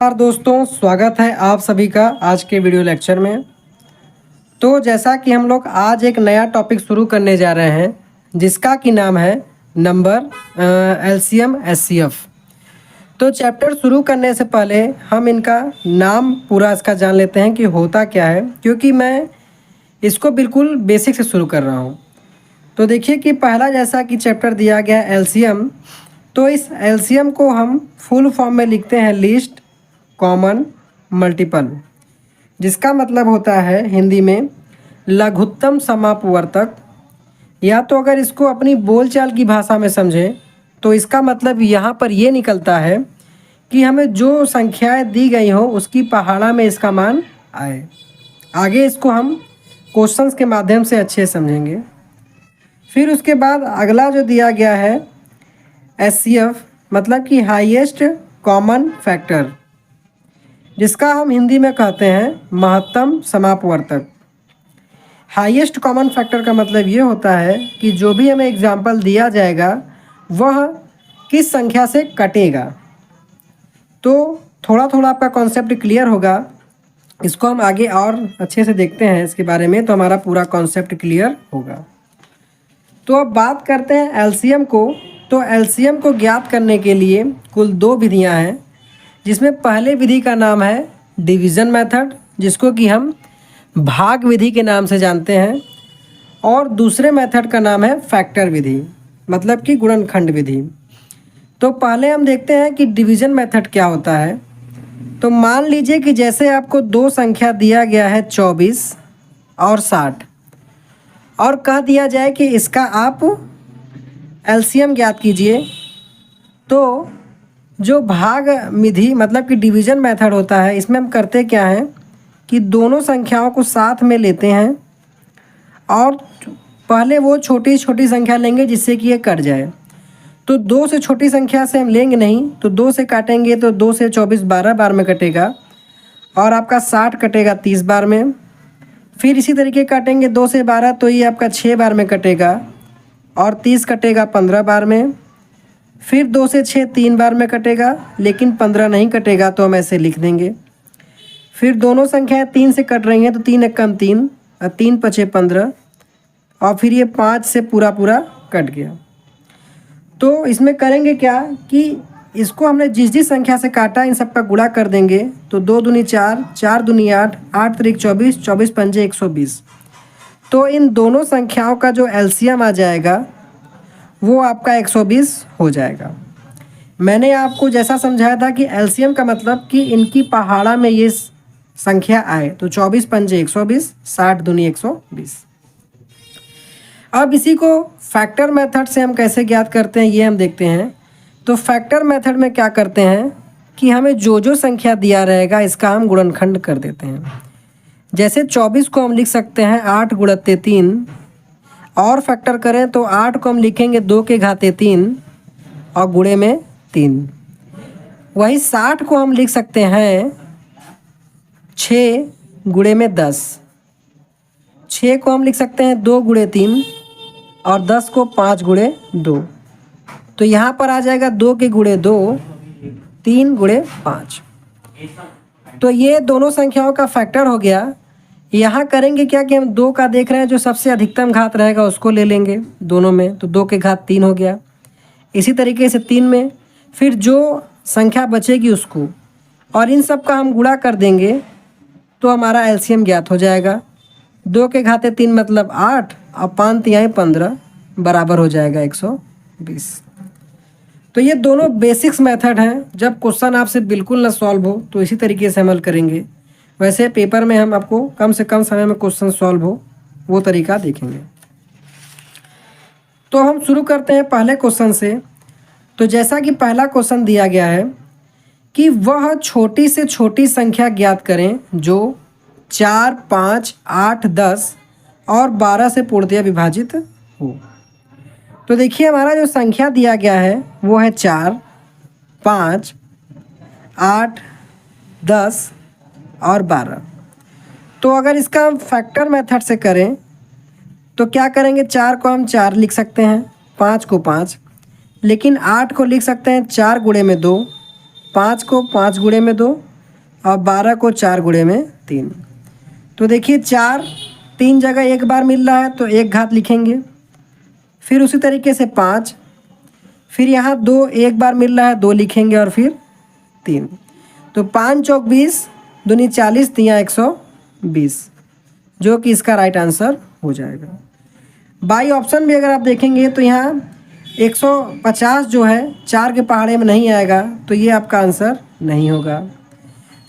नमस्कार दोस्तों, स्वागत है आप सभी का आज के वीडियो लेक्चर में। तो जैसा कि हम लोग आज एक नया टॉपिक शुरू करने जा रहे हैं जिसका कि नाम है नंबर एलसीएम एचसीएफ। तो चैप्टर शुरू करने से पहले हम इनका नाम पूरा इसका जान लेते हैं कि होता क्या है, क्योंकि मैं इसको बिल्कुल बेसिक से शुरू कर रहा हूँ। तो देखिए कि पहला जैसा कि चैप्टर दिया गया एलसीएम, तो इस एलसीएम को हम फुल फॉर्म में लिखते हैं लिस्ट कॉमन मल्टीपल, जिसका मतलब होता है हिंदी में लघुत्तम समापवर्तक। या तो अगर इसको अपनी बोलचाल की भाषा में समझें तो इसका मतलब यहाँ पर ये निकलता है कि हमें जो संख्याएं दी गई हो उसकी पहाड़ा में इसका मान आए। आगे इसको हम क्वेश्चंस के माध्यम से अच्छे समझेंगे। फिर उसके बाद अगला जो दिया गया है एचसीएफ, मतलब कि हाईएस्ट कॉमन फैक्टर, जिसका हम हिंदी में कहते हैं महत्तम समापवर्तक। हाईएस्ट कॉमन फैक्टर का मतलब ये होता है कि जो भी हमें एग्जाम्पल दिया जाएगा वह किस संख्या से कटेगा। तो थोड़ा थोड़ा आपका कॉन्सेप्ट क्लियर होगा। इसको हम आगे और अच्छे से देखते हैं इसके बारे में, तो हमारा पूरा कॉन्सेप्ट क्लियर होगा। तो अब बात करते हैं एलसीएम को। तो एलसीएम को ज्ञात करने के लिए कुल दो विधियां हैं, जिसमें पहले विधि का नाम है डिवीज़न मेथड, जिसको कि हम भाग विधि के नाम से जानते हैं, और दूसरे मेथड का नाम है फैक्टर विधि, मतलब कि गुणनखंड विधि। तो पहले हम देखते हैं कि डिवीज़न मेथड क्या होता है। तो मान लीजिए कि जैसे आपको दो संख्या दिया गया है 24 और 60, और कह दिया जाए कि इसका आप एलसीएम ज्ञात कीजिए। तो जो भाग विधि मतलब कि डिवीज़न मेथड होता है, इसमें हम करते क्या हैं कि दोनों संख्याओं को साथ में लेते हैं और पहले वो छोटी छोटी संख्या लेंगे जिससे कि ये कट जाए। तो 2 से छोटी संख्या से हम लेंगे नहीं, तो 2 से काटेंगे तो 2 से 24 12 बार में कटेगा, और आपका 60 कटेगा 30 बार में। फिर इसी तरीके काटेंगे 2 से 12, तो ये आपका 6 बार में कटेगा, और 30 कटेगा 15 बार में। फिर 2 से 6 3 बार में कटेगा, लेकिन 15 नहीं कटेगा, तो हम ऐसे लिख देंगे। फिर दोनों संख्याएं 3 से कट रही हैं, तो 3 एकम 3 और 3 पचे 15, और फिर ये 5 से पूरा पूरा कट गया। तो इसमें करेंगे क्या कि इसको हमने जिस जिस संख्या से काटा इन सब का गुणा कर देंगे। तो 2 दूनी 4, 4 दूनी 8, 8 त्रिक 24, 24 पंजे 120। तो इन दोनों संख्याओं का जो एलसीएम आ जाएगा वो आपका 120 हो जाएगा। मैंने आपको जैसा समझाया था कि एलसीएम का मतलब कि इनकी पहाड़ा में ये संख्या आए। तो 24 पंजे 120, 60 दूनी 120। अब इसी को फैक्टर मेथड से हम कैसे ज्ञात करते हैं ये हम देखते हैं। तो फैक्टर मेथड में क्या करते हैं कि हमें जो जो संख्या दिया रहेगा इसका हम गुणनखंड कर देते हैं। जैसे 24 को हम लिख सकते हैं 8 गुणित 3, और फैक्टर करें तो 8 को हम लिखेंगे 2 के घाते 3 और गुणे में 3। वही 60 को हम लिख सकते हैं 6 गुणे में 10। 6 को हम लिख सकते हैं 2 गुणे 3, और 10 को 5 गुणे 2। तो यहाँ पर आ जाएगा 2 के गुणे 2, 3 गुणे 5। तो ये दोनों संख्याओं का फैक्टर हो गया। यहाँ करेंगे क्या कि हम 2 का देख रहे हैं, जो सबसे अधिकतम घात रहेगा उसको ले लेंगे दोनों में, तो 2 के घात 3 हो गया। इसी तरीके से 3 में फिर जो संख्या बचेगी उसको, और इन सब का हम गुणा कर देंगे तो हमारा एलसीएम ज्ञात हो जाएगा। 2 के घाते 3 मतलब 8, और 5 तिहाई 15 बराबर हो जाएगा 120। तो ये दोनों बेसिक्स मेथड हैं। जब क्वेश्चन आपसे बिल्कुल ना सॉल्व हो तो इसी तरीके से अमल करेंगे। वैसे पेपर में हम आपको कम से कम समय में क्वेश्चन सॉल्व हो वो तरीका देखेंगे। तो हम शुरू करते हैं पहले क्वेश्चन से। तो जैसा कि पहला क्वेश्चन दिया गया है कि वह छोटी से छोटी संख्या ज्ञात करें जो 4, 5, 8, 10 और 12 से पूर्णतया विभाजित हो। तो देखिए हमारा जो संख्या दिया गया है वो है 4, 5, 8, 10 और 12। तो अगर इसका हम फैक्टर मेथड से करें तो क्या करेंगे, 4 को हम 4 लिख सकते हैं, 5 को 5, लेकिन 8 को लिख सकते हैं 4 गुणे में 2, 5 को 5 गुणे में 2 और 12 को 4 गुणे में 3। तो देखिए 4 3 जगह एक बार मिल रहा है तो 1 घात लिखेंगे। फिर उसी तरीके से 5, फिर यहाँ 2 एक बार मिल रहा है 2 लिखेंगे और फिर 3। तो 5 चौक 20, दूनी 40, 3 120, जो कि इसका राइट आंसर हो जाएगा। बाई ऑप्शन भी अगर आप देखेंगे तो यहाँ 150 जो है 4 के पहाड़े में नहीं आएगा, तो ये आपका आंसर नहीं होगा।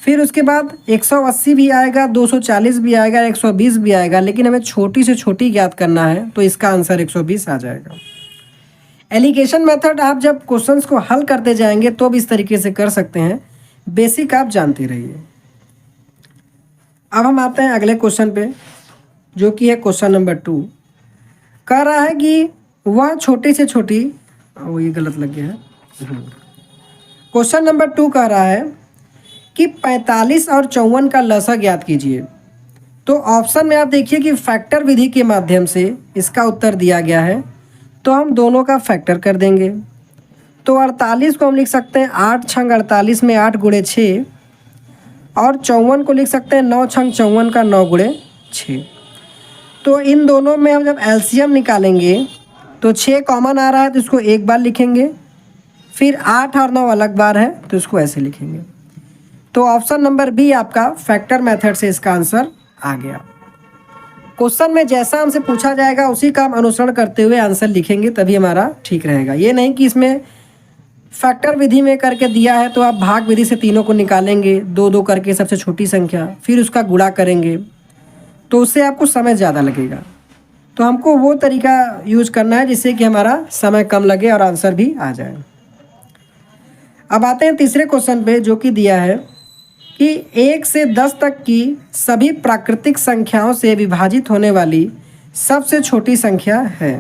फिर उसके बाद 180 भी आएगा, 240 भी आएगा, 120 भी आएगा, लेकिन हमें छोटी से छोटी ज्ञात करना है तो इसका आंसर 120 आ जाएगा। एलिगेशन मेथड आप जब क्वेश्चंस को हल करते जाएंगे तो भी इस तरीके से कर सकते हैं, बेसिक आप जानते रहिए। अब हम आते हैं अगले क्वेश्चन पे, जो कि है क्वेश्चन नंबर 2। कह रहा है कि वह छोटी से छोटी, वो ये गलत लग गया है। क्वेश्चन नंबर 2 कह रहा है कि 45 और 54 का लसा ज्ञात कीजिए। तो ऑप्शन में आप देखिए कि फैक्टर विधि के माध्यम से इसका उत्तर दिया गया है, तो हम दोनों का फैक्टर कर देंगे। तो 48 को हम लिख सकते हैं 8 छंग 48 में 8 गुणे 6, और 54 को लिख सकते हैं 9 छंग 54 का 9 गुणे 6। तो इन दोनों में हम जब एलसीएम निकालेंगे तो 6 कॉमन आ रहा है तो इसको एक बार लिखेंगे, फिर 8 और 9 अलग बार है तो इसको ऐसे लिखेंगे। तो ऑप्शन नंबर बी आपका फैक्टर मेथड से इसका आंसर आ गया। क्वेश्चन में जैसा हमसे पूछा जाएगा उसी का हम अनुसरण करते हुए आंसर लिखेंगे, तभी हमारा ठीक रहेगा। ये नहीं कि इसमें फैक्टर विधि में करके दिया है तो आप भाग विधि से तीनों को निकालेंगे 2-2 करके सबसे छोटी संख्या, फिर उसका गुणा करेंगे, तो उससे आपको समय ज़्यादा लगेगा। तो हमको वो तरीका यूज करना है जिससे कि हमारा समय कम लगे और आंसर भी आ जाए। अब आते हैं तीसरे क्वेश्चन पे, जो कि दिया है कि 1 से 10 तक की सभी प्राकृतिक संख्याओं से विभाजित होने वाली सबसे छोटी संख्या है।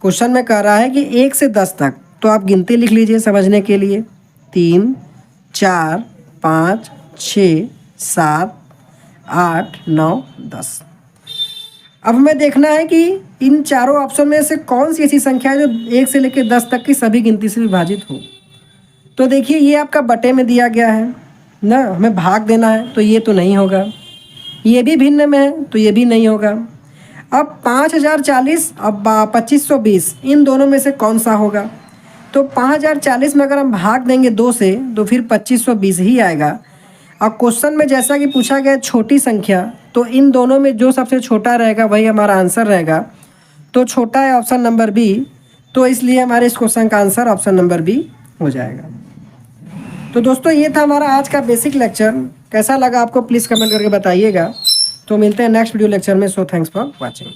क्वेश्चन में कह रहा है कि 1 से 10 तक, तो आप गिनती लिख लीजिए समझने के लिए। 3 4 5 6 7 8 9 10। अब हमें देखना है कि इन चारों ऑप्शन में से कौन सी ऐसी संख्या है जो 1 से लेकर 10 तक की सभी गिनती से विभाजित हो। तो देखिए ये आपका बटे में दिया गया है ना, हमें भाग देना है तो ये तो नहीं होगा। ये भी भिन्न में है तो ये भी नहीं होगा। अब 5040 और 2520, इन दोनों में से कौन सा होगा। तो 5040 में अगर हम भाग देंगे 2 से तो फिर 2520 ही आएगा। और क्वेश्चन में जैसा कि पूछा गया छोटी संख्या, तो इन दोनों में जो सबसे छोटा रहेगा वही हमारा आंसर रहेगा। तो छोटा है ऑप्शन नंबर बी, तो इसलिए हमारे इस क्वेश्चन का आंसर ऑप्शन नंबर बी हो जाएगा। तो दोस्तों ये था हमारा आज का बेसिक लेक्चर। कैसा लगा आपको प्लीज़ कमेंट करके बताइएगा। तो मिलते हैं नेक्स्ट वीडियो लेक्चर में। So thanks for watching.